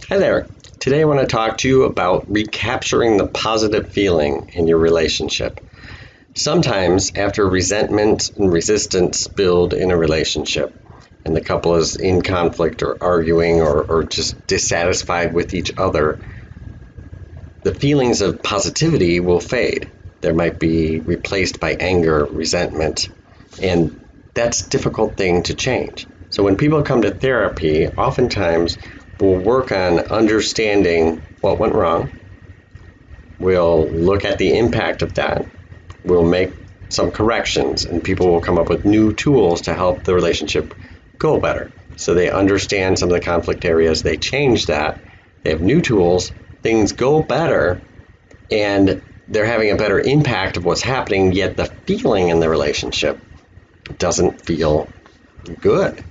Hi there. Today I want to talk to you about recapturing the positive feeling in your relationship. Sometimes after resentment and resistance build in a relationship and the couple is in conflict or arguing or just dissatisfied with each other, the feelings of positivity will fade. There might be replaced by anger, resentment, and that's a difficult thing to change. So when people come to therapy, oftentimes we'll work on understanding what went wrong. We'll look at the impact of that. We'll make some corrections, and people will come up with new tools to help the relationship go better. So they understand some of the conflict areas, they change that, they have new tools, things go better, and they're having a better impact of what's happening, yet the feeling in the relationship doesn't feel good.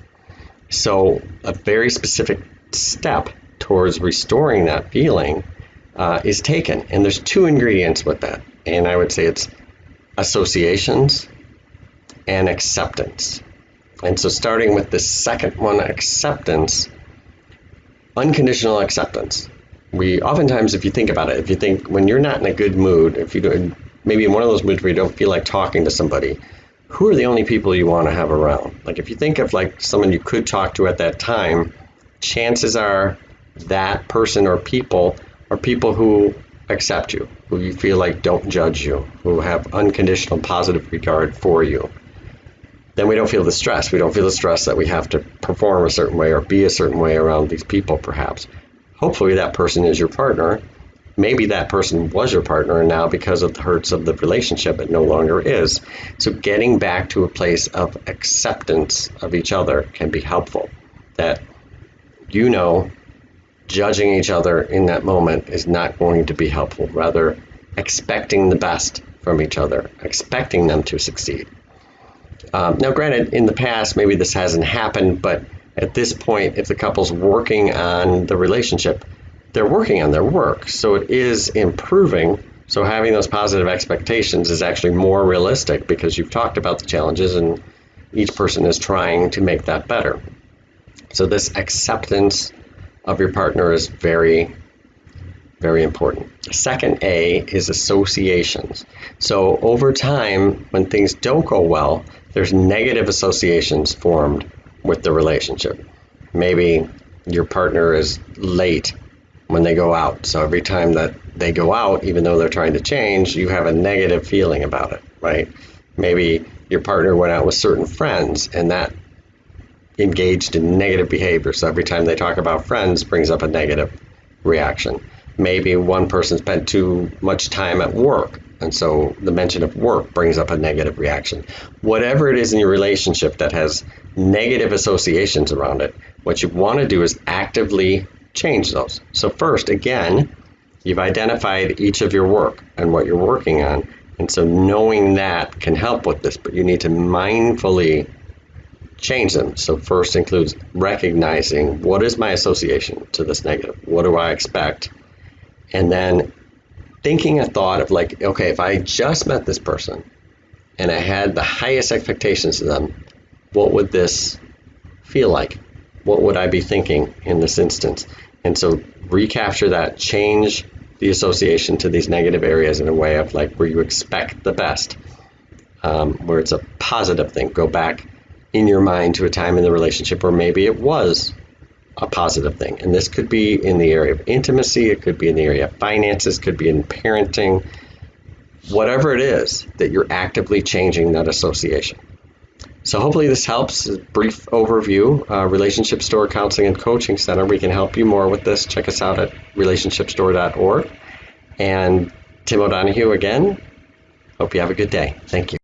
So a very specific step towards restoring that feeling is taken. And there's two ingredients with that. And I would say it's associations and acceptance. And so starting with the second one, acceptance, unconditional acceptance. We oftentimes, if you think about it, if you think when you're not in a good mood, if you do, maybe in one of those moods where you don't feel like talking to somebody, who are the only people you want to have around? Like if you think of like someone you could talk to at that time, chances are that person or people are people who accept you, who you feel like don't judge you, who have unconditional positive regard for you. Then we don't feel the stress. We don't feel the stress that we have to perform a certain way or be a certain way around these people perhaps. Hopefully that person is your partner. Maybe that person was your partner and now because of the hurts of the relationship it no longer is. So getting back to a place of acceptance of each other can be helpful. That judging each other in that moment is not going to be helpful. Rather, expecting the best from each other, expecting them to succeed. Now, granted, in the past, maybe this hasn't happened, but at this point, if the couple's working on the relationship, they're working on their work. So it is improving. So having those positive expectations is actually more realistic because you've talked about the challenges and each person is trying to make that better. So this acceptance of your partner is very, very important. Second A is associations. So over time, when things don't go well, there's negative associations formed with the relationship. Maybe your partner is late when they go out. So every time that they go out, even though they're trying to change, you have a negative feeling about it, right? Maybe your partner went out with certain friends and that engaged in negative behavior. So every time they talk about friends brings up a negative reaction. Maybe one person spent too much time at work, and so the mention of work brings up a negative reaction. Whatever it is in your relationship that has negative associations around it, what you want to do is actively change those. So first, again, you've identified each of your work and what you're working on, and so knowing that can help with this, but you need to mindfully change them. So first includes recognizing what is my association to this negative? What do I expect? And then thinking a thought of like, okay, if I just met this person and I had the highest expectations of them, what would this feel like? What would I be thinking in this instance? And so recapture that, change the association to these negative areas in a way of like where you expect the best, where it's a positive thing. Go back in your mind to a time in the relationship where maybe it was a positive thing. And this could be in the area of intimacy, it could be in the area of finances, could be in parenting, whatever it is that you're actively changing that association. So hopefully this helps. A brief overview, Relationship Store Counseling and Coaching Center. We can help you more with this. Check us out at relationshipstore.org. And Tim O'Donohue again. Hope you have a good day. Thank you.